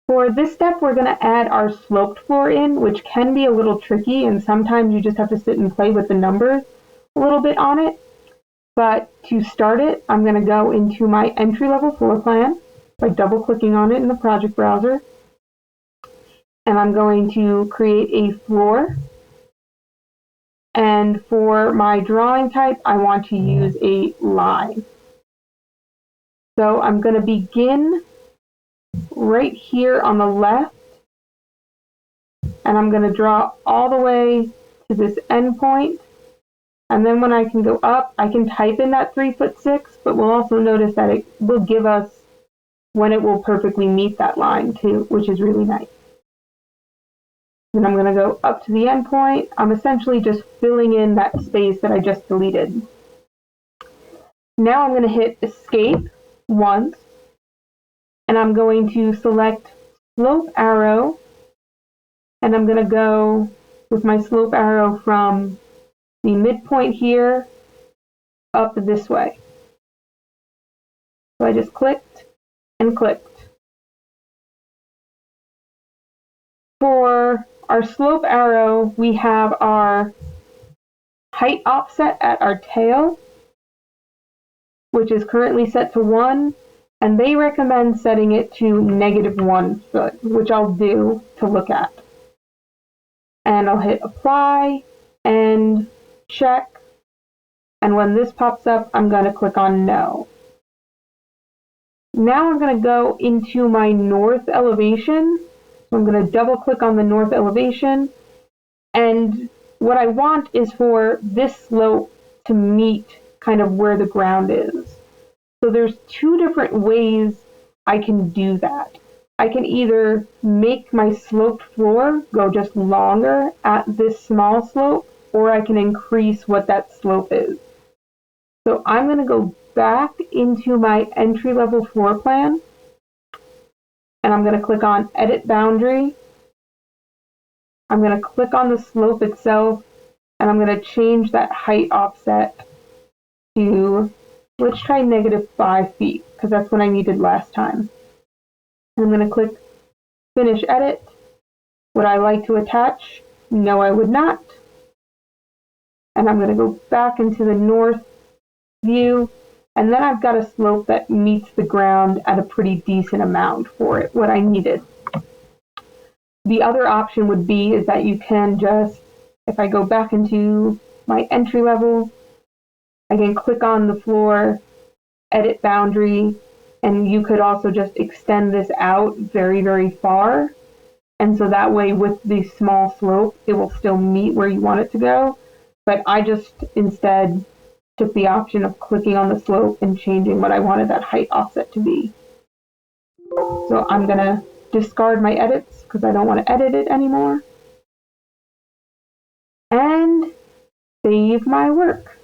For this step, we're going to add our sloped floor in, which can be a little tricky, and sometimes you just have to sit and play with the numbers a little bit on it. But to start it, I'm going to go into my entry-level floor plan by double-clicking on it in the project browser. And I'm going to create a floor. And for my drawing type, I want to use a line. So I'm going to begin right here on the left, and I'm going to draw all the way to this endpoint. And then when I can go up, I can type in that 3'6", but we'll also notice that it will give us when it will perfectly meet that line too, which is really nice. Then I'm going to go up to the endpoint. I'm essentially just filling in that space that I just deleted. Now I'm going to hit Escape once, and I'm going to select Slope Arrow, and I'm going to go with my slope arrow from the midpoint here up this way. So I just clicked and clicked. For our slope arrow, we have our height offset at our tail, which is currently set to 1, and they recommend setting it to -1 foot, which I'll do to look at. And I'll hit Apply and check, and when this pops up, I'm going to click on No. Now I'm going to go into my north elevation. So I'm going to double click on the north elevation, and what I want is for this slope to meet kind of where the ground is. So there's two different ways I can do that. I can either make my sloped floor go just longer at this small slope, or I can increase what that slope is. So I'm going to go back into my entry-level floor plan, and I'm going to click on Edit Boundary. I'm going to click on the slope itself, and I'm going to change that height offset to, let's try -5 feet, because that's what I needed last time. I'm going to click Finish Edit. Would I like to attach? No, I would not. And I'm going to go back into the north view, and then I've got a slope that meets the ground at a pretty decent amount for it, what I needed. The other option would be is that you can just, if I go back into my entry level, I can click on the floor, edit boundary, and you could also just extend this out very, very far. And so that way with the small slope, it will still meet where you want it to go. But I just instead took the option of clicking on the slope and changing what I wanted that height offset to be. So I'm going to discard my edits because I don't want to edit it anymore. And save my work.